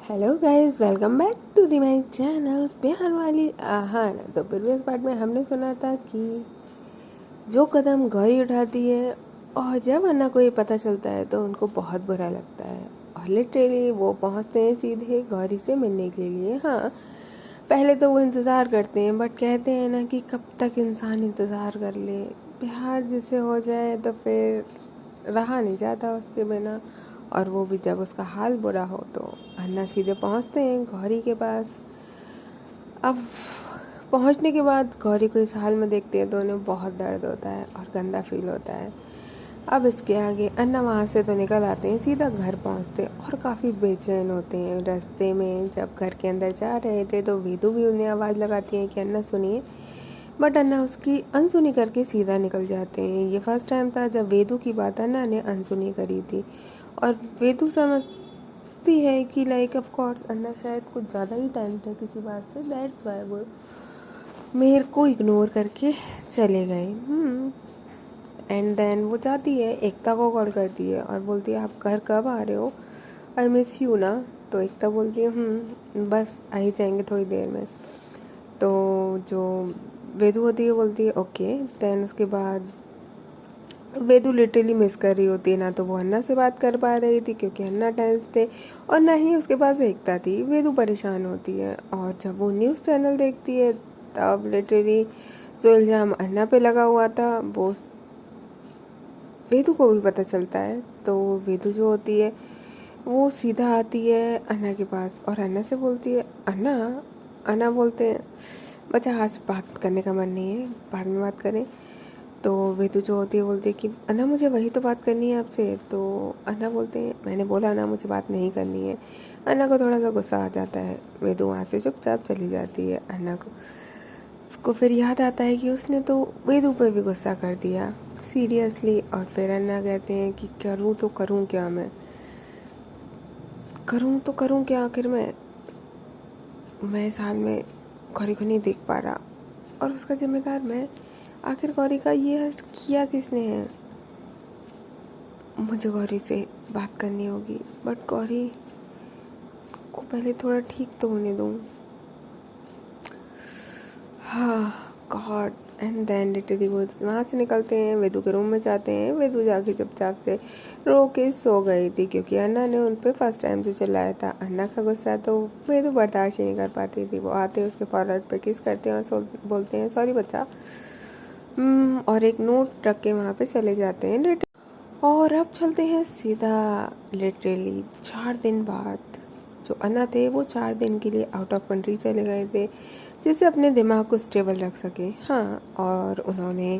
Hello guys, welcome back to the my channel प्यार वाली आहन। तो प्रीवियस पार्ट में हमने सुना था कि जो कदम गौरी उठाती है और जब अन्ना को ये पता चलता है तो उनको बहुत बुरा लगता है और लिटरली वो पहुंचते हैं सीधे गौरी से मिलने के लिए। हाँ, पहले तो वो इंतज़ार करते हैं, बट कहते हैं ना कि कब तक इंसान इंतज़ार कर ले, प्यार जिसे हो जाए तो फिर रहा नहीं जाता उसके बिना। और वो भी जब उसका हाल बुरा हो तो अन्ना सीधे पहुंचते हैं गौरी के पास। अब पहुंचने के बाद गौरी को इस हाल में देखते हैं तो उन्हें बहुत दर्द होता है और गंदा फील होता है। अब इसके आगे अन्ना वहाँ से तो निकल आते हैं, सीधा घर पहुँचते और काफ़ी बेचैन होते हैं। रास्ते में जब घर के अंदर जा रहे थे तो वेदू भी उन्हें आवाज़ लगाती है कि अन्ना सुनिए, बट अन्ना उसकी अनसुनी करके सीधा निकल जाते हैं। ये फर्स्ट टाइम था जब वेदू की बात अन्ना ने अनसुनी करी थी और वेदू समझती है कि लाइक ऑफ कोर्स अन्ना शायद कुछ ज़्यादा ही टेंस है किसी बात से, दैट्स वाई वो मेरे को इग्नोर करके चले गए। एंड देन वो जाती है, एकता को कॉल करती है और बोलती है आप घर कब आ रहे हो, आई मिस यू ना। तो एकता बोलती है बस आ ही जाएंगे थोड़ी देर में। तो जो वेदू होती है बोलती है ओके। देन उसके बाद वेदू लिटरली मिस कर रही होती है, ना तो वो अन्ना से बात कर पा रही थी क्योंकि अन्ना टेंस थे और ना ही उसके पास एकता थी। वेदू परेशान होती है और जब वो न्यूज़ चैनल देखती है तब लिटरली जो इल्ज़ाम अन्ना पे लगा हुआ था वो वेदू को भी पता चलता है। तो वेदू जो होती है वो सीधा आती है अन्ना के पास और अन्ना से बोलती है अन्ना। अन्ना बोलते हैं बच्चा आज बात करने का मन नहीं है, बाद में बात करें। तो वेदू जो होती है बोलती है कि अन्ना मुझे वही तो बात करनी है आपसे। तो अन्ना बोलते हैं मैंने बोला ना मुझे बात नहीं करनी है। अन्ना को थोड़ा सा गुस्सा आ जाता है, वेदू वहाँ से चुपचाप चली जाती है। अन्ना को फिर याद आता है कि उसने तो वेदू पे भी गुस्सा कर दिया सीरियसली। और फिर अन्ना कहते हैं कि करूँ तो करूँ क्या, मैं करूँ तो करूँ क्या, आखिर मैं इस हाल में गौरी को नहीं देख पा रहा और उसका जिम्मेदार मैं। आखिर गौरी का ये किया किसने है, मुझे गौरी से बात करनी होगी, बट गौरी को पहले थोड़ा ठीक तो होने दूँ। हाँ गॉड। एंड देन लिटरली वो वहाँ से निकलते हैं, वेदू के रूम में जाते हैं। वेदू जाके चुपचाप से रो के सो गई थी क्योंकि अन्ना ने उन पर फर्स्ट टाइम जो चलाया था। अन्ना का गुस्सा तो वेदू बर्दाश्त ही नहीं कर पाती थी। वो आते उसके फॉरवर्ड पे किस करते हैं और बोलते हैं सॉरी बच्चा। और एक नोट रख के वहाँ पे चले जाते हैं। और अब चलते हैं सीधा लिटरली 4 दिन बाद। जो अन्ना थे वो 4 दिन के लिए आउट ऑफ कंट्री चले गए थे जिससे अपने दिमाग को स्टेबल रख सके। हाँ, और उन्होंने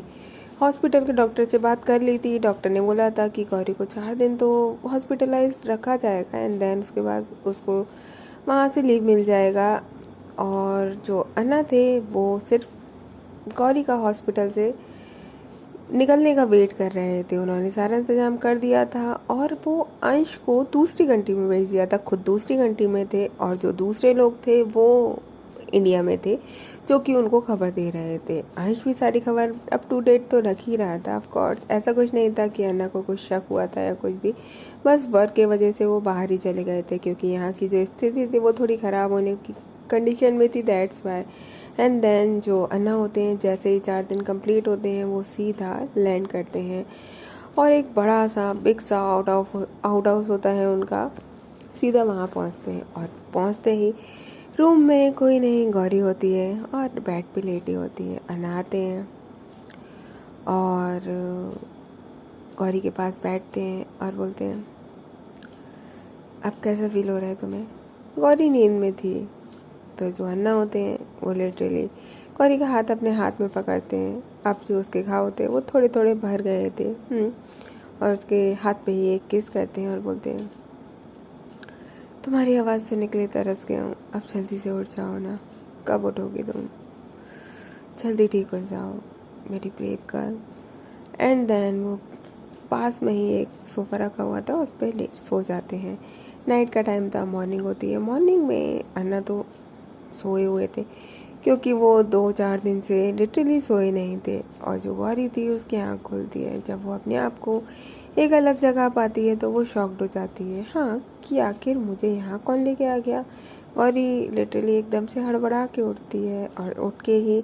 हॉस्पिटल के डॉक्टर से बात कर ली थी। डॉक्टर ने बोला था कि गौरी को 4 दिन तो हॉस्पिटलाइज रखा जाएगा एंड देन उसके बाद उसको वहाँ से लीव मिल जाएगा। और जो अन्ना थे वो सिर्फ गौरी का हॉस्पिटल से निकलने का वेट कर रहे थे। उन्होंने सारा इंतज़ाम कर दिया था और वो अंश को दूसरी कंट्री में भेज दिया था। खुद दूसरी कंट्री में थे और जो दूसरे लोग थे वो इंडिया में थे जो कि उनको खबर दे रहे थे। अंश भी सारी खबर अप टू डेट तो रख ही रहा था। ऑफ कोर्स ऐसा कुछ नहीं था कि अन्ना को कुछ शक हुआ था या कुछ भी, बस वर्क के वजह से वो बाहर ही चले गए थे क्योंकि यहाँ की जो स्थिति थी वो थोड़ी ख़राब होने की कंडीशन में थी, दैट्स वाई। एंड देन जो अन्ना होते हैं जैसे ही 4 दिन कंप्लीट होते हैं वो सीधा लैंड करते हैं और एक बड़ा सा बिग सा आउट हाउस होता है उनका, सीधा वहाँ पहुँचते हैं। और पहुँचते ही रूम में कोई नहीं, गौरी होती है और बेड पे लेटी होती है। अन्ना आते हैं और गौरी के पास बैठते हैं और बोलते हैं अब कैसा फील हो रहा है तुम्हें। गौरी नींद में थी। तो जो अन्ना होते हैं वो लिटरली गौरी का हाथ अपने हाथ में पकड़ते हैं। अब जो उसके घाव होते हैं वो थोड़े थोड़े भर गए थे और उसके हाथ पे ही एक किस करते हैं और बोलते हैं तुम्हारी आवाज़ सुनने के लिए तरस गया हूँ, अब जल्दी से उठ जाओ ना, कब उठोगी तुम, जल्दी ठीक हो जाओ मेरी ब्रेव गर्ल। एंड देन वो पास में ही एक सोफ़ा रखा हुआ था उस पर लेट सो जाते हैं। नाइट का टाइम था, मॉर्निंग होती है। मॉर्निंग में अन्ना तो सोए हुए थे क्योंकि वो 2-4 दिन से लिटरली सोए नहीं थे और जो गौरी थी उसकी आँख खुलती है। जब वो अपने आप को एक अलग जगह पाती है तो वो शॉक्ड हो जाती है, हाँ कि आखिर मुझे यहाँ कौन लेके आ गया। गौरी लिटरली एकदम से हड़बड़ा के उठती है और उठ के ही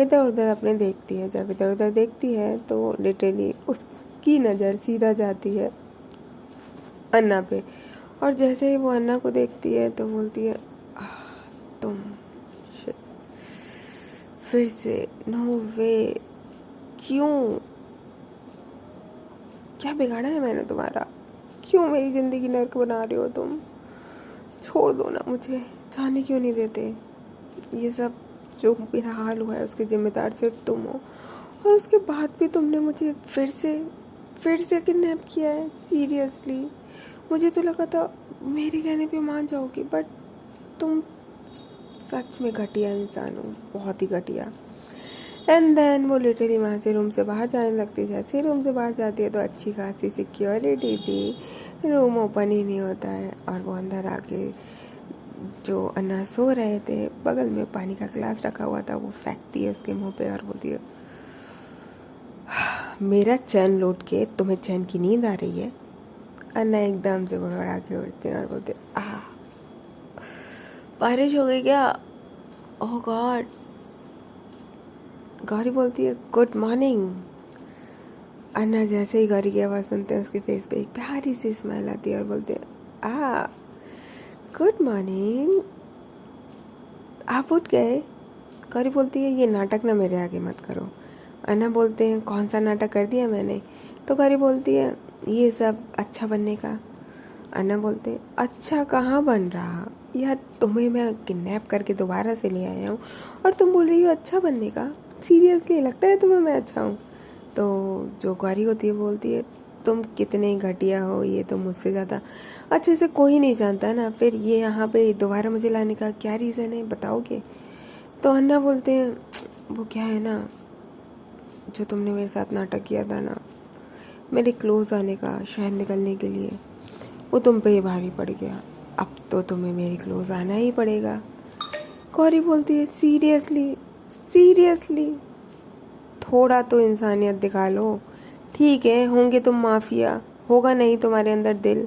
इधर उधर अपने देखती है। जब इधर उधर देखती है तो लिटरली उसकी नज़र सीधा जाती है अन्ना पे, और जैसे ही वो अन्ना को देखती है तो बोलती है, तुम shit, फिर से नो वे, क्यों, क्या बिगाड़ा है मैंने तुम्हारा, क्यों मेरी ज़िंदगी नर्क बना रहे हो तुम, छोड़ दो ना मुझे, जाने क्यों नहीं देते। ये सब जो मेरा हाल हुआ है उसके जिम्मेदार सिर्फ तुम हो, और उसके बाद भी तुमने मुझे फिर से किडनैप किया है। सीरियसली मुझे तो लगा था मेरे कहने पे मान जाओगी, बट तुम सच में घटिया इंसान हो, बहुत ही घटिया। एंड देन वो लिटरली वहाँ से रूम से बाहर जाने लगती है। जैसे ही रूम से बाहर जाती है तो अच्छी खासी सिक्योरिटी थी, रूम ओपन ही नहीं होता है, और वो अंदर आके जो अन्ना सो रहे थे बगल में पानी का गिलास रखा हुआ था वो फेंकती है उसके मुंह पे और बोलती है, मेरा चैन लूट के तुम्हें चैन की नींद आ रही है। अन्ना एकदम से बड़बड़ा के उठते हैं और बोलते, बारिश हो गई क्या, ओह गॉड। गौरी बोलती है, गुड मॉर्निंग। अन्ना जैसे ही गौरी की आवाज़ सुनते हैं उसके फेस पे एक प्यारी सी स्माइल आती है और बोलते हैं, गुड मॉर्निंग, आप उठ गए। गौरी बोलती है, ये नाटक ना मेरे आगे मत करो। अन्ना बोलते हैं, कौन सा नाटक कर दिया मैंने। तो गौरी बोलती है, ये सब अच्छा बनने का। अन्ना बोलते हैं, अच्छा कहाँ बन रहा यार, तुम्हें मैं किडनैप करके दोबारा से ले आया हूँ और तुम बोल रही हो अच्छा बनने का। सीरियसली लगता है तुम्हें मैं अच्छा हूँ। तो जो गौरी होती है बोलती है, तुम कितने घटिया हो ये तो मुझसे ज़्यादा अच्छे से कोई नहीं जानता ना, फिर ये यहाँ पे दोबारा मुझे लाने का क्या रीज़न है बताओगे। तो अन्ना बोलते हैं, वो क्या है ना, जो तुमने मेरे साथ नाटक किया था ना मेरे क्लोज आने का, शहर निकलने के लिए, वो तुम पे ही भारी पड़ गया। अब तो तुम्हें मेरे क्लोज आना ही पड़ेगा। गौरी बोलती है, सीरियसली थोड़ा तो इंसानियत दिखा लो। ठीक है, होंगे तुम माफिया, होगा नहीं तुम्हारे अंदर दिल,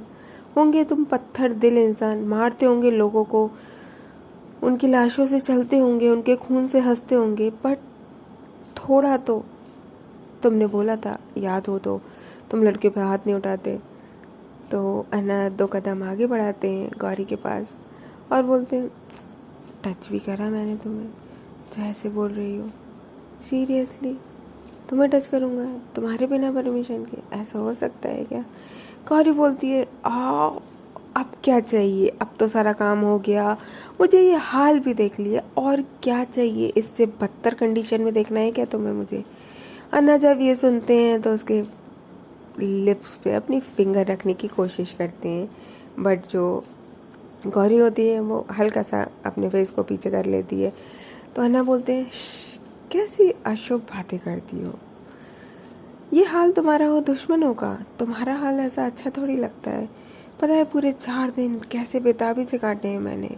होंगे तुम पत्थर दिल इंसान, मारते होंगे लोगों को, उनकी लाशों से चलते होंगे, उनके खून से हंसते होंगे, बट थोड़ा तो, तुमने बोला था याद हो तो तुम लड़के पे हाथ नहीं उठाते। तो अन्ना 2 कदम आगे बढ़ाते हैं गौरी के पास और बोलते हैं, टच भी करा मैंने तुम्हें, जो ऐसे बोल रही हो। सीरियसली तुम्हें टच करूँगा तुम्हारे बिना परमिशन के, ऐसा हो सकता है क्या। गौरी बोलती है, अब क्या चाहिए, अब तो सारा काम हो गया, मुझे ये हाल भी देख लिया, और क्या चाहिए, इससे बदतर कंडीशन में देखना है क्या तुम्हें मुझे। अन्ना जब ये सुनते हैं तो उसके लिप्स पे अपनी फिंगर रखने की कोशिश करते हैं, बट जो गौरी होती है वो हल्का सा अपने फेस को पीछे कर लेती है। तो अन्ना बोलते हैं, कैसी अशुभ बातें करती हो, ये हाल तुम्हारा हो दुश्मनों का, तुम्हारा हाल ऐसा अच्छा थोड़ी लगता है। पता है पूरे 4 दिन कैसे बेताबी से काटे हैं मैंने,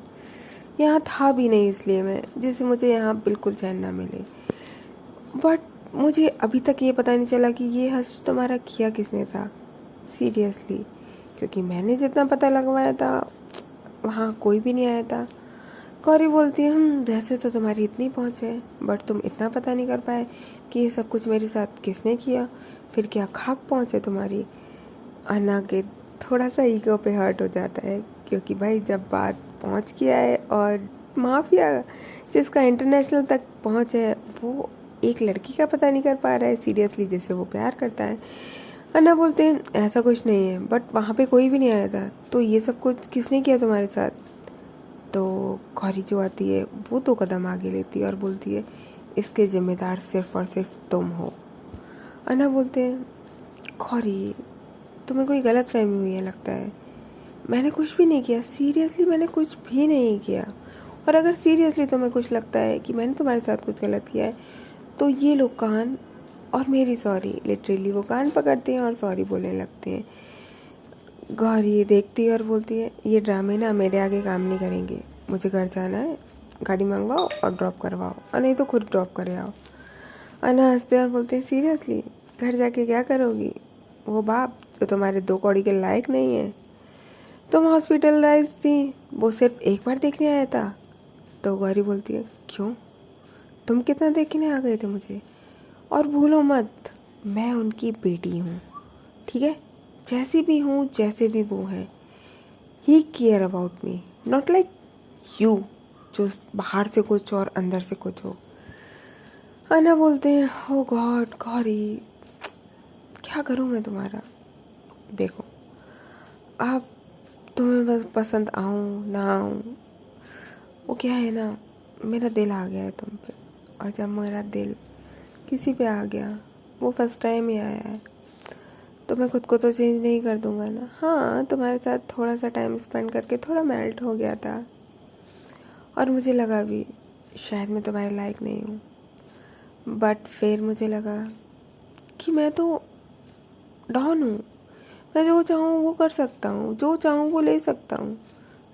यहाँ था भी नहीं इसलिए मैं, जिससे मुझे यहाँ बिल्कुल चैन ना मिले। बट मुझे अभी तक ये पता नहीं चला कि ये हर्ष तुम्हारा किया किसने था। सीरियसली क्योंकि मैंने जितना पता लगवाया था वहाँ कोई भी नहीं आया था। गौरी बोलती है, जैसे तो तुम्हारी इतनी पहुँच है, बट तुम इतना पता नहीं कर पाए कि ये सब कुछ मेरे साथ किसने किया, फिर क्या खाक पहुँच है तुम्हारी। अन्ना के थोड़ा सा ईगो पे हर्ट हो जाता है, क्योंकि भाई जब बात पहुँच गया है और माफिया जिसका इंटरनेशनल तक पहुँच है वो एक लड़की का पता नहीं कर पा रहा है सीरियसली जिससे वो प्यार करता है। अन्ना बोलते हैं, ऐसा कुछ नहीं है, बट वहाँ पे कोई भी नहीं आया था, तो ये सब कुछ किसने किया तुम्हारे साथ। तो गौरी जो आती है वो 2 कदम आगे लेती है और बोलती है, इसके जिम्मेदार सिर्फ और सिर्फ तुम हो। अन्ना बोलते हैं, गौरी तुम्हें कोई गलत फहमी हुई है लगता है, मैंने कुछ भी नहीं किया, सीरियसली मैंने कुछ भी नहीं किया। और अगर सीरियसली तुम्हें कुछ लगता है कि मैंने तुम्हारे साथ कुछ गलत किया है तो ये लोग कान और मेरी सॉरी, लिटरली वो कान पकड़ते हैं और सॉरी बोलने लगते हैं। गौरी देखती है और बोलती है, ये ड्रामे ना मेरे आगे काम नहीं करेंगे, मुझे घर जाना है, गाड़ी मंगवाओ और ड्रॉप करवाओ, और नहीं तो खुद ड्रॉप करे आओ। अन्ना हंसते और बोलते हैं, सीरियसली घर जाके क्या करोगी, वो बाप जो तुम्हारे 2 कौड़ी के लायक नहीं है। तुम हॉस्पिटलाइज थी, वो सिर्फ एक बार देखने आया था। तो गौरी बोलती है, क्यों, तुम कितना देखने आ गए थे मुझे? और भूलो मत, मैं उनकी बेटी हूँ, ठीक है? जैसी भी हूँ, जैसे भी वो है, he care about me, not like you, जो बाहर से कुछ और अंदर से कुछ हो। अन्ना बोलते हैं, ओ गॉड गौरी, क्या करूँ मैं तुम्हारा? देखो, अब तुम्हें बस पसंद आऊँ ना आऊँ, वो क्या है ना, मेरा दिल आ गया है तुम पे। और जब मेरा दिल किसी पे आ गया, वो फर्स्ट टाइम ही आया है, तो मैं खुद को तो चेंज नहीं कर दूंगा ना। हाँ, तुम्हारे साथ थोड़ा सा टाइम स्पेंड करके थोड़ा मेल्ट हो गया था, और मुझे लगा भी शायद मैं तुम्हारे लायक नहीं हूँ। बट फिर मुझे लगा कि मैं तो डॉन हूँ, मैं जो चाहूँ वो कर सकता हूँ, जो चाहूँ वो ले सकता हूँ।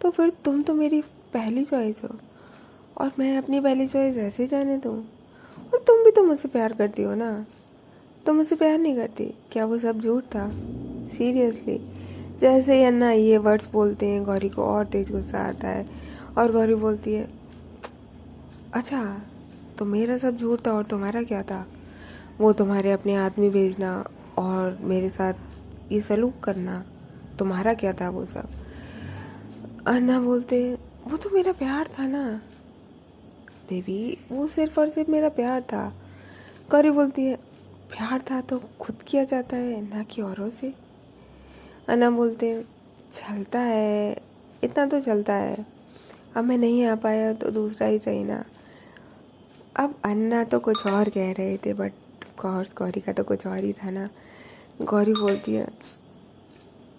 तो फिर तुम तो मेरी पहली चॉइस हो, और मैं अपनी पहली चॉइस ऐसे जाने दूँ? और तुम भी तो मुझसे प्यार करती हो ना, तुम मुझसे प्यार नहीं करती क्या? वो सब झूठ था? सीरियसली? जैसे ही अन्ना ये वर्ड्स बोलते हैं, गौरी को और तेज गुस्सा आता है, और गौरी बोलती है, अच्छा, तो मेरा सब झूठ था और तुम्हारा क्या था? वो तुम्हारे अपने आदमी भेजना और मेरे साथ ये सलूक करना, तुम्हारा क्या था वो सब? अन्ना बोलते हैं, वो तो मेरा प्यार था ना बेबी, वो सिर्फ और सिर्फ मेरा प्यार था। गौरी बोलती है, प्यार था तो खुद किया जाता है, ना कि औरों से। अन्ना बोलते हैं, चलता है, इतना तो चलता है, अब मैं नहीं आ पाया तो दूसरा ही सही ना। अब अन्ना तो कुछ और कह रहे थे, बट ऑफकोर्स गौरी का तो कुछ और ही था ना। गौरी बोलती है,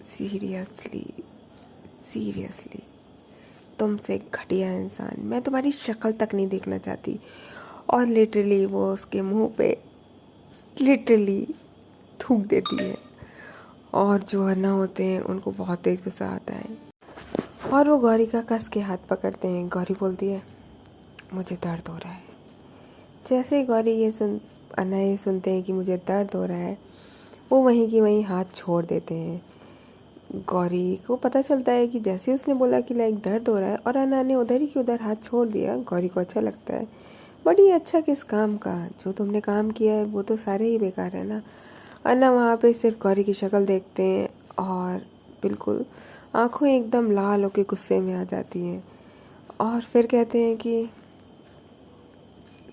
सीरियसली, सीरियसली, तुमसे घटिया इंसान, मैं तुम्हारी शक्ल तक नहीं देखना चाहती। और लिटरली वो उसके मुंह पे लिटरली थूक देती है, और जो अन्ना होते हैं उनको बहुत तेज गुस्सा आता है, और वो गौरी का कस के हाथ पकड़ते हैं। गौरी बोलती है, मुझे दर्द हो रहा है। जैसे ही गौरी अन्ना ये सुनते हैं कि मुझे दर्द हो रहा है, वो वहीं की वहीं हाथ छोड़ देते हैं। गौरी को पता चलता है कि जैसे उसने बोला कि लाइक दर्द हो रहा है, और अन्ना ने उधर ही की उधर हाथ छोड़ दिया, गौरी को अच्छा लगता है। बट ये अच्छा किस काम का? जो तुमने काम किया है वो तो सारे ही बेकार है ना। अन्ना वहाँ पे सिर्फ गौरी की शक्ल देखते हैं, और बिल्कुल आंखें एकदम लाल होकर गुस्से में आ जाती हैं, और फिर कहते हैं कि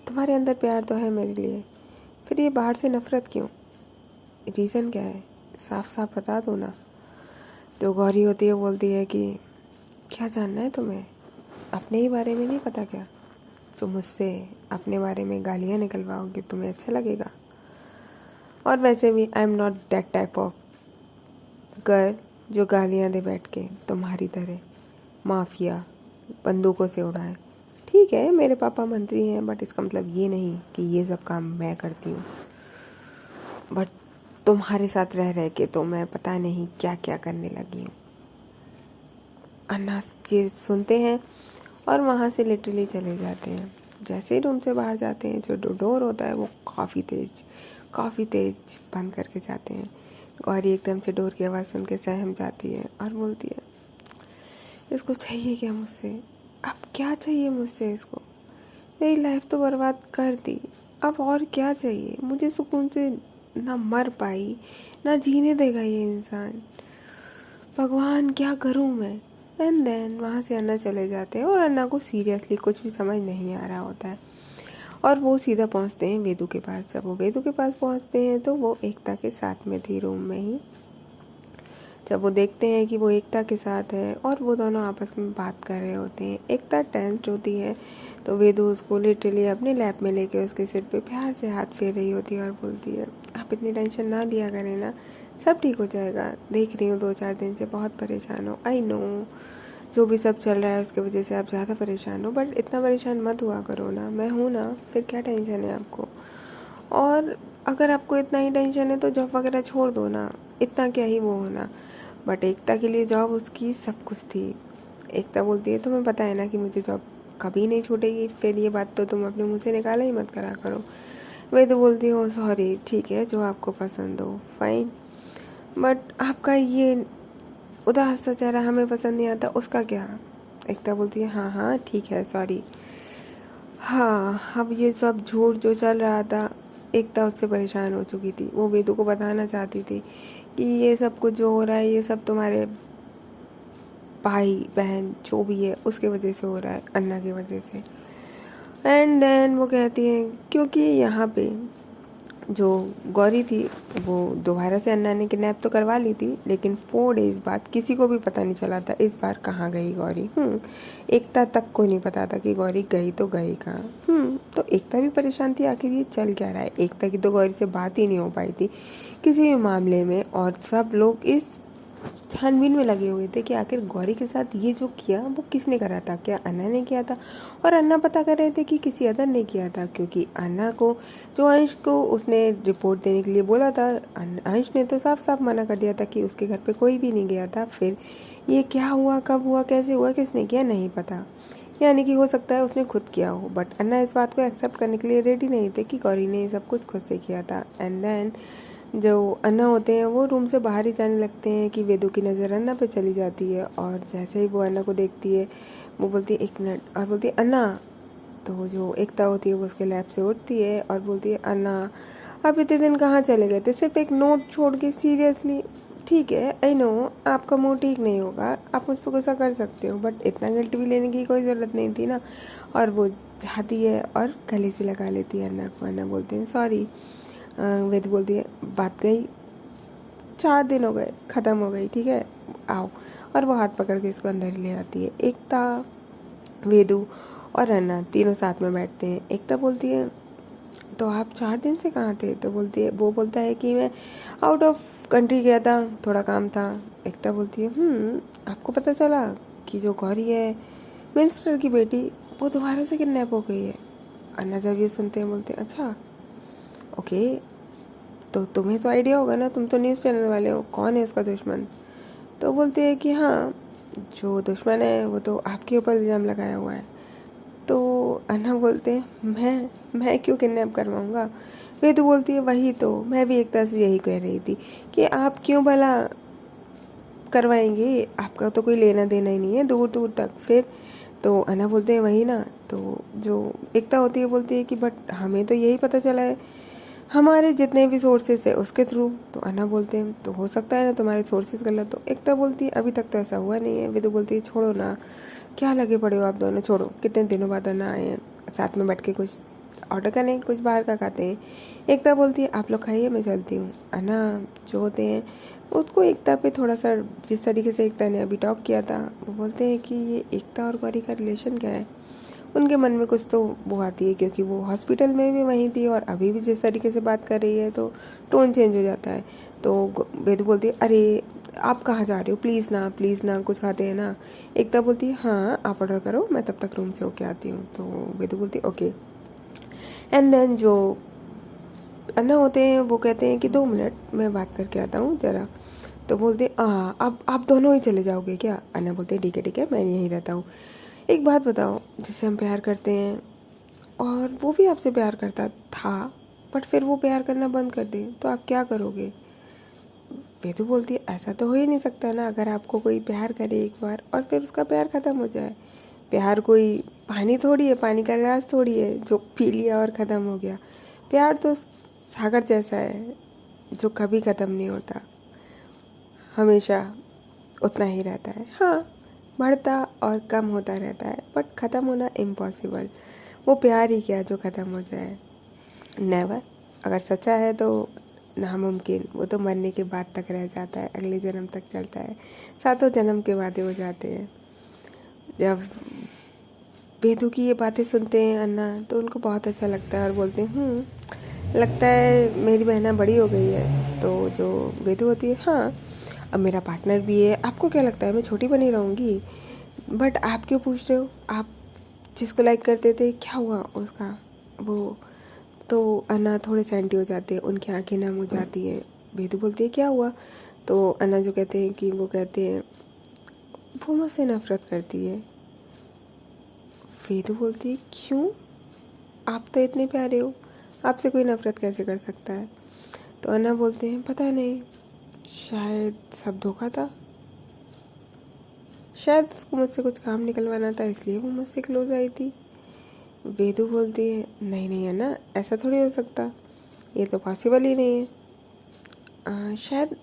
तुम्हारे अंदर प्यार तो है मेरे लिए, फिर ये बाहर से नफ़रत क्यों? रीज़न क्या है? साफ साफ बता दो ना। तो गौरी होती है, बोलती है कि क्या जानना है तुम्हें? अपने ही बारे में नहीं पता क्या? तो मुझसे अपने बारे में गालियाँ निकलवाओगे, तुम्हें अच्छा लगेगा? और वैसे भी I am not that type of girl जो गालियाँ दे बैठ के तुम्हारी तरह, माफिया, बंदूकों से उड़ाए। ठीक है, मेरे पापा मंत्री हैं, बट इसका मतलब ये नहीं कि ये सब काम मैं करती हूँ। बट तुम्हारे साथ रह रह के तो मैं पता नहीं क्या क्या करने लगी हूँ। अन्ना ये सुनते हैं और वहाँ से लिटरली चले जाते हैं। जैसे ही रूम से बाहर जाते हैं, जो डोर होता है वो काफ़ी तेज बंद करके जाते हैं। गौरी एकदम से डोर की आवाज़ सुन के सहम जाती है और बोलती है, इसको चाहिए क्या मुझसे? अब क्या चाहिए मुझसे इसको? मेरी लाइफ तो बर्बाद कर दी, अब और क्या चाहिए मुझे? सुकून से ना मर पाई, ना जीने देगा ये इंसान। भगवान, क्या करूँ मैं? एंड देन वहाँ से अन्ना चले जाते हैं, और अन्ना को सीरियसली कुछ भी समझ नहीं आ रहा होता है, और वो सीधा पहुँचते हैं वेदू के पास। जब वो वेदू के पास पहुँचते हैं तो वो एकता के साथ में थी रूम में ही। जब वो देखते हैं कि वो एकता के साथ है और वो दोनों आपस में बात कर रहे होते हैं, एकता टेंस्ड होती है, तो वेदू उसको लिटरली अपने लैप में लेके उसके सिर पे प्यार से हाथ फेर रही होती है और बोलती है, आप इतनी टेंशन ना लिया करें ना, सब ठीक हो जाएगा। देख रही हूँ 2-4 दिन से बहुत परेशान हो, आई नो जो भी सब चल रहा है उसकी वजह से आप ज़्यादा परेशान हो, बट इतना परेशान मत हुआ करो ना, मैं हूँ ना, फिर क्या टेंशन है आपको? और अगर आपको इतना ही टेंशन है तो जॉब वगैरह छोड़ दो ना, इतना क्या ही वो होना। बट एकता के लिए जॉब उसकी सब कुछ थी। एकता बोलती है, तुम्हें पता है ना कि मुझे जॉब कभी नहीं छूटेगी, फिर ये बात तो तुम अपने मुँह से निकाला ही मत करा करो। मैं तो बोलती हूँ, सॉरी, ठीक है, जो आपको पसंद हो, फाइन। बट आपका ये उदास सा चेहरा हमें पसंद नहीं आता, उसका क्या? एकता बोलती है हाँ हाँ ठीक है, सॉरी। हाँ, अब ये सब झूठ जो चल रहा था, एकता उससे परेशान हो चुकी थी। वो वेदू को बताना चाहती थी कि ये सब कुछ जो हो रहा है ये सब तुम्हारे भाई बहन जो भी है उसके वजह से हो रहा है, अन्ना की वजह से। एंड देन वो कहती है क्योंकि यहाँ पे जो गौरी थी वो दोबारा से अन्ना ने किडनैप तो करवा ली थी, लेकिन 4 डेज बाद किसी को भी पता नहीं चला था इस बार कहाँ गई गौरी। एकता तक को नहीं पता था कि गौरी गई तो गई कहाँ। तो एकता भी परेशान थी, आखिर ये चल क्या रहा है। एकता की तो गौरी से बात ही नहीं हो पाई थी किसी भी मामले में, और सब लोग इस छानबीन में लगे हुए थे कि आखिर गौरी के साथ ये जो किया वो किसने करा था, क्या अन्ना ने किया था। और अन्ना पता कर रहे थे कि किसी अदर ने किया था, क्योंकि अन्ना को जो अंश को उसने रिपोर्ट देने के लिए बोला था, अंश ने तो साफ साफ मना कर दिया था कि उसके घर पे कोई भी नहीं गया था। फिर ये क्या हुआ, कब हुआ, कैसे हुआ, किसने किया, नहीं पता। यानी कि हो सकता है उसने खुद किया हो, बट अन्ना इस बात को एक्सेप्ट करने के लिए रेडी नहीं थे कि गौरी ने ये सब कुछ खुद से किया था। एंड देन जो अन्ना होते हैं वो रूम से बाहर ही जाने लगते हैं कि वेदू की नज़र अन्ना पे चली जाती है, और जैसे ही वो अन्ना को देखती है वो बोलती है 1 मिनट, और बोलती है अन्ना। तो जो एकता होती है वो उसके लैब से उठती है और बोलती है अन्ना आप इतने दिन कहाँ चले गए थे, सिर्फ एक नोट छोड़ के, सीरियसली। ठीक है, आई नो आपका मूड ठीक नहीं होगा, आप मुझ पर गुस्सा कर सकते हो, बट इतना गिल्ट भी लेने की कोई ज़रूरत नहीं थी ना। और वो जाती है और गले से लगा लेती है अन्ना को। अन्ना बोलते हैं सॉरी। वेद बोलती है बात गई, 4 दिन हो गए, ख़त्म हो गई, ठीक है आओ। और वो हाथ पकड़ के इसको अंदर ले आती है। एकता, वेदू और अन्ना तीनों साथ में बैठते हैं। एकता बोलती है तो आप 4 दिन से कहाँ थे? तो वो बोलता है कि मैं आउट ऑफ कंट्री गया था, थोड़ा काम था। एकता बोलती है आपको पता चला कि जो गौरी है मिनिस्टर की बेटी, वो दोबारा से किडनैप हो गई है? अन्ना जब ये सुनते हैं बोलते हैं अच्छा ओके, तो तुम्हें तो आइडिया होगा ना, तुम तो न्यूज़ चैनल वाले हो, कौन है उसका दुश्मन? तो बोलते हैं कि हाँ, जो दुश्मन है वो तो आपके ऊपर इल्ज़ाम लगाया हुआ है। तो अन्ना बोलते हैं मैं क्यों किडनैप करवाऊँगा? वेदू बोलती है वही तो, मैं भी एक तरह से यही कह रही थी कि आप क्यों भला करवाएंगे, आपका तो कोई लेना देना ही नहीं है दूर दूर तक। फिर तो अन्ना बोलते हैं वही ना। तो जो एकता होती है बोलती है कि बट हमें तो यही पता चला है हमारे जितने भी सोर्सेस है उसके थ्रू। तो अन्ना बोलते हैं तो हो सकता है ना तुम्हारे सोर्सेस गलत हो। एकता बोलती है अभी तक तो ऐसा हुआ नहीं है। विदु बोलती है छोड़ो ना, क्या लगे पड़े हो आप दोनों, छोड़ो, कितने दिनों बाद अन्ना आए हैं, साथ में बैठ के कुछ ऑर्डर करें, कुछ बाहर का खाते हैं। एकता बोलती है आप लोग खाइए, मैं चलती हूँ। अन्ना जो होते हैं उसको एकता पे थोड़ा सा, जिस तरीके से एकता ने अभी टॉक किया था, वो बोलते हैं कि ये एकता और गौरी का रिलेशन क्या है। उनके मन में कुछ तो वो आती है, क्योंकि वो हॉस्पिटल में भी वहीं थी और अभी भी जिस तरीके से बात कर रही है तो टोन चेंज हो जाता है। तो वेदु बोलती है अरे आप कहाँ जा रहे हो, प्लीज़ ना कुछ खाते हैं ना। एकता बोलती है हाँ आप ऑर्डर करो, मैं तब तक रूम से होके आती हूँ। तो वेदु बोलती है ओके। एंड देन जो अन्ना होते हैं वो कहते हैं कि 2 मिनट मैं बात करके आता हूँ ज़रा। तो बोलते हैं अब आप दोनों ही चले जाओगे क्या? अन्ना बोलते हैं ठीक है मैं यहीं रहता हूँ। एक बात बताओ, जिससे हम प्यार करते हैं और वो भी आपसे प्यार करता था, बट फिर वो प्यार करना बंद कर दे तो आप क्या करोगे? वेदू बोलती है ऐसा तो हो ही नहीं सकता ना, अगर आपको कोई प्यार करे एक बार और फिर उसका प्यार ख़त्म हो जाए। प्यार कोई पानी थोड़ी है, पानी का गिलास थोड़ी है जो पी लिया और ख़त्म हो गया। प्यार तो सागर जैसा है जो कभी ख़त्म नहीं होता, हमेशा उतना ही रहता है। हाँ, बढ़ता और कम होता रहता है, बट ख़त्म होना इम्पॉसिबल। वो प्यार ही क्या जो ख़त्म हो जाए, नेवर। अगर सच्चा है तो नामुमकिन, वो तो मरने के बाद तक रह जाता है, अगले जन्म तक चलता है, 7 जन्म के वादे हो जाते हैं। जब बेदू की ये बातें सुनते हैं अन्ना तो उनको बहुत अच्छा लगता है और बोलते हैं लगता है मेरी बहना बड़ी हो गई है। तो जो बेदू होती है हाँ, अब मेरा पार्टनर भी है, आपको क्या लगता है मैं छोटी बनी रहूँगी? बट आप क्यों पूछ रहे हो? आप जिसको लाइक करते थे क्या हुआ उसका? वो तो अन्ना थोड़े सेंटी हो जाते हैं, उनकी आंखें नम हो जाती हैं। बेदू बोलती है क्या हुआ? तो अन्ना जो कहते हैं कि वो कहते हैं वो मुझसे नफरत करती है। वेदू बोलती है क्यों, आप तो इतने प्यारे हो, आपसे कोई नफरत कैसे कर सकता है? तो अन्ना बोलते हैं पता नहीं, शायद सब धोखा था, शायद उसको मुझसे कुछ काम निकलवाना था इसलिए वो मुझसे क्लोज आई थी। वेदू बोलती है नहीं नहीं है ना, ऐसा थोड़ी हो सकता, ये तो पॉसिबल ही नहीं है। शायद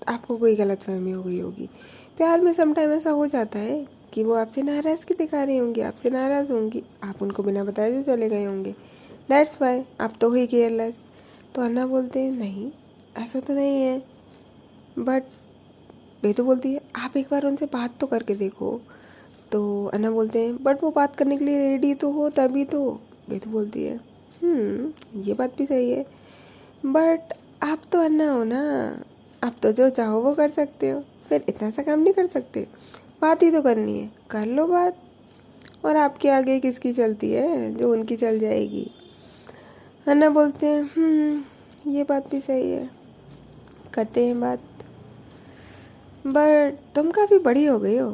आपको कोई गलतफहमी हो गई होगी। प्यार में समटाइम ऐसा हो जाता है कि वो आपसे नाराज़गी दिखा रही होंगी, आपसे नाराज़ होंगी, आप उनको बिना बताए जो चले गए होंगे, दैट्स वाई आप तो ही केयरलेस। तो अन्ना बोलते हैं नहीं ऐसा तो नहीं है, बट बेतु बोलती है आप एक बार उनसे बात तो करके देखो। तो अन्ना बोलते हैं बट वो बात करने के लिए रेडी तो हो तभी तो। बेतु बोलती है ये बात भी सही है, बट आप तो अन्ना हो ना, आप तो जो चाहो वो कर सकते हो, फिर इतना सा काम नहीं कर सकते, बात ही तो करनी है, कर लो बात। और आपके आगे किसकी चलती है जो उनकी चल जाएगी। अन्ना बोलते हैं ये बात भी सही है, करते हैं बात, बट तुम काफ़ी बड़ी हो गई हो।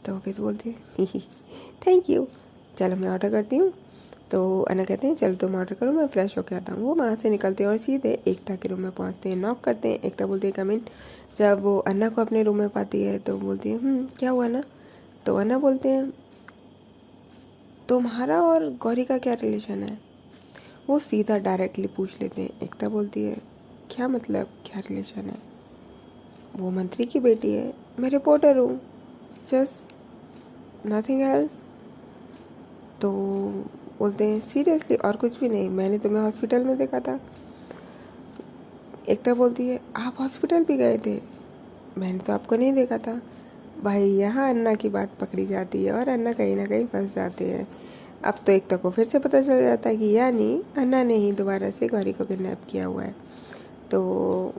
तो फिर बोलती है थैंक यू, चलो मैं ऑर्डर करती हूँ। तो अन्ना कहते हैं चलो तुम ऑर्डर करो, मैं फ़्रेश होकर आता हूँ। वो वहाँ से निकलते हैं और सीधे एकता के रूम में पहुँचते हैं, नॉक करते हैं। एकता बोलती है कम इन। जब वो अन्ना को अपने रूम में पाती है तो बोलती है क्या हुआ ना। तो अन्ना बोलते हैं तुम्हारा और गौरी का क्या रिलेशन है। वो सीधा डायरेक्टली पूछ लेते हैं। एकता बोलती है क्या मतलब क्या रिलेशन है, वो मंत्री की बेटी है, मैं रिपोर्टर हूँ, जस्ट नथिंग एल्स। तो बोलते हैं सीरियसली और कुछ भी नहीं, मैंने तुम्हें हॉस्पिटल में देखा था। एकता बोलती है आप हॉस्पिटल भी गए थे, मैंने तो आपको नहीं देखा था। भाई यहाँ अन्ना की बात पकड़ी जाती है और अन्ना कहीं ना कहीं फंस जाते हैं। अब तो एकता को फिर से पता चल जाता है कि यानी अन्ना ने ही दोबारा से गौरी को किडनैप किया हुआ है। तो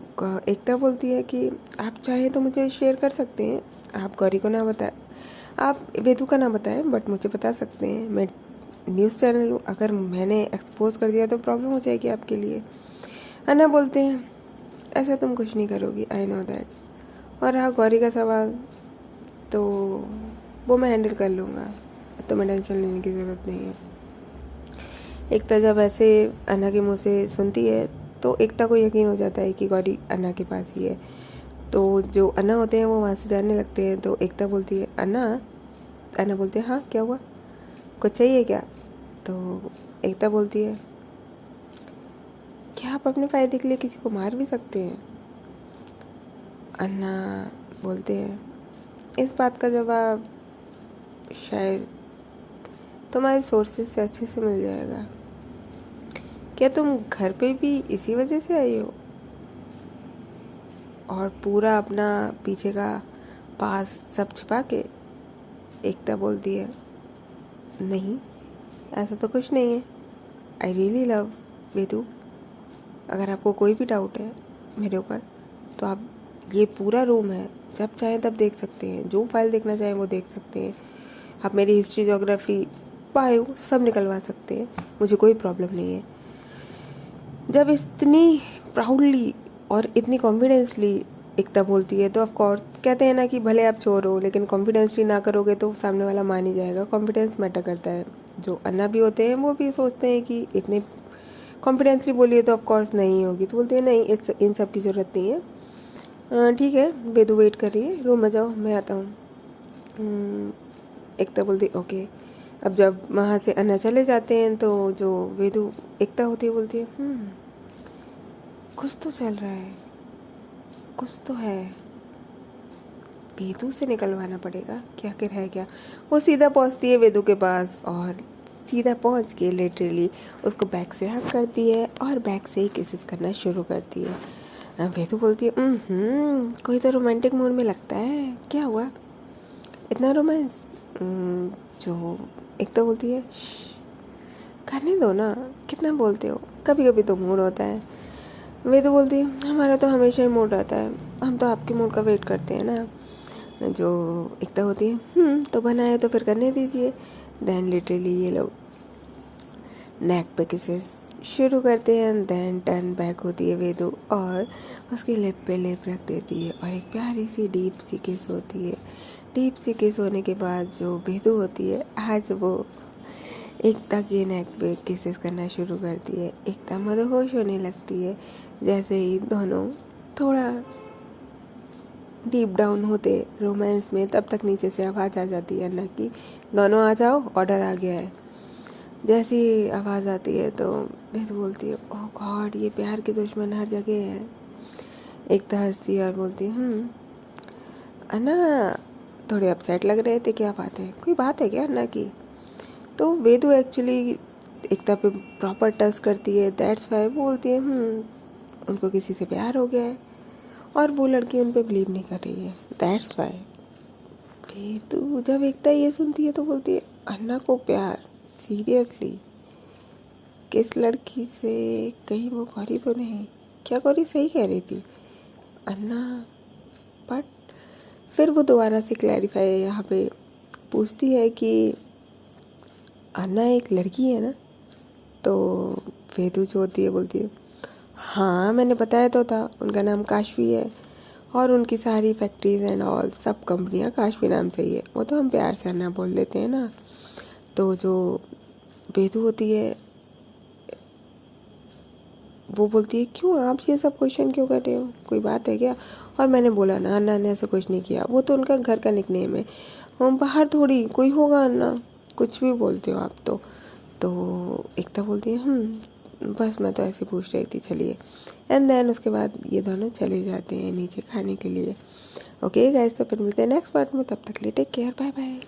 एकता बोलती है कि आप चाहें तो मुझे शेयर कर सकते हैं, आप गौरी को ना बताएं, आप वेदू का ना बताएं, बट मुझे बता सकते हैं, मैं न्यूज़ चैनल हूँ, अगर मैंने एक्सपोज कर दिया तो प्रॉब्लम हो जाएगी आपके लिए। अन्ना बोलते हैं ऐसा तुम कुछ नहीं करोगी, आई नो दैट। और हाँ गौरी का सवाल तो वो मैं हैंडल कर लूँगा, तो मैं टेंशन लेने की ज़रूरत नहीं है। एकता जब ऐसे अन्ना के मुंह से सुनती है तो एकता को यकीन हो जाता है कि गौरी अन्ना के पास ही है। तो जो अन्ना होते हैं वो वहाँ से जाने लगते हैं। तो एकता बोलती है अन्ना बोलते हैं हाँ क्या हुआ, कुछ चाहिए क्या। तो एकता बोलती है क्या आप अपने फ़ायदे के लिए किसी को मार भी सकते हैं। अन्ना बोलते हैं इस बात का जवाब शायद तुम्हारे सोर्सेज से अच्छे से मिल जाएगा। क्या तुम घर पे भी इसी वजह से आई हो और पूरा अपना पीछे का पास सब छिपा के। एकता बोलती है नहीं ऐसा तो कुछ नहीं है, आई रियली लव वेदू। अगर आपको कोई भी डाउट है मेरे ऊपर तो आप, ये पूरा रूम है, जब चाहें तब देख सकते हैं, जो फाइल देखना चाहें वो देख सकते हैं। आप मेरी हिस्ट्री जोग्राफी बायो सब निकलवा सकते हैं, मुझे कोई प्रॉब्लम नहीं है। जब इतनी प्राउडली और इतनी कॉन्फिडेंसली एकता बोलती है तो ऑफ कोर्स कहते हैं ना कि भले आप चोर हो लेकिन कॉन्फिडेंसली ना करोगे तो सामने वाला मान ही जाएगा, कॉन्फिडेंस मैटर करता है। जो अन्ना भी होते हैं वो भी सोचते हैं कि इतने कॉन्फिडेंसली बोलिए तो ऑफ कोर्स नहीं होगी, तो बोलते हैं नहीं इन सब की ज़रूरत नहीं है। ठीक है वेदू वेट कर रही है, रूम में जाओ मैं आता हूँ। एकता बोलती ओके। अब जब वहाँ से अन्ना चले जाते हैं तो जो वेदू एकता होती है बोलती है कुछ तो चल रहा है, कुछ तो है, वेदू से निकलवाना पड़ेगा कि आखिर है क्या। वो सीधा पहुँचती है वेदू के पास और सीधा पहुँच के लिटरली उसको बैक से हक करती है और बैक से ही किसेस करना शुरू करती है। वेदू बोलती है कोई तो रोमांटिक मूड में लगता है, क्या हुआ इतना रोमांस। जो एकता बोलती है करने दो ना, कितना बोलते हो, कभी कभी तो मूड होता है। वेदू बोलती है हमारा तो हमेशा ही मूड रहता है, हम तो आपके मूड का वेट करते हैं ना। जो एकता होती है तो बनाए तो फिर करने दीजिए। देन लिटरली ये लोग नेक पे किसेस शुरू करते हैं। देन टर्न बैक होती है वेदू और उसकी लिप पे लिप रख देती है और एक प्यारी सी डीप सी किस होती है। डीप सी किस होने के बाद जो वेदू होती है आज वो एकता के नेक पे किसेस करना शुरू करती है। एकता मदहोश होने लगती है जैसे ही दोनों थोड़ा डीप डाउन होते रोमांस में, तब तक नीचे से आवाज़ आ जाती है अन्ना की, दोनों आ जाओ, ऑर्डर आ गया है। जैसी आवाज़ आती है तो वेदू बोलती है, ओह गॉड, ये प्यार के दुश्मन हर जगह है। एकता हंसती है और बोलती है, अन्ना थोड़े अपसेट लग रहे थे, क्या बात है, कोई बात है क्या अन्ना की? तो वेदू एक्चुअली एकता पे प्रॉपर टच करती है, दैट्स वाई बोलती है उनको किसी से प्यार हो गया है और वो लड़की उन पे बिलीव नहीं कर रही है, दैट्स वाई। वेदू जब एकता ये सुनती है तो बोलती है, अन्ना को प्यार, सीरियसली किस लड़की से? कहीं वो गौरी तो नहीं? क्या गौरी सही कह रही थी अन्ना? बट फिर वो दोबारा से क्लैरिफाई यहाँ पे पूछती है कि अन्ना एक लड़की है ना? तो वेदू जो होती है बोलती है, हाँ मैंने बताया तो था, उनका नाम काशवी है और उनकी सारी फैक्ट्रीज एंड ऑल सब कंपनियाँ काशवी नाम से ही है, वो तो हम प्यार से अन्ना बोल देते हैं ना। तो जो वेदू होती है वो बोलती है, क्यों आप ये सब क्वेश्चन क्यों कर रहे हो, कोई बात है क्या? और मैंने बोला ना, अन्ना ने ऐसा कुछ नहीं किया, वो तो उनका घर का निकनेम है, हम बाहर थोड़ी कोई होगा अन्ना, कुछ भी बोलते हो आप तो एकता बोलती है, बस मैं तो ऐसे पूछ रही थी, चलिए। एंड देन उसके बाद ये दोनों चले जाते हैं नीचे खाने के लिए। ओके गाइस, तो फिर मिलते हैं नेक्स्ट पार्ट में, तब तक लिए टेक केयर, बाय बाय।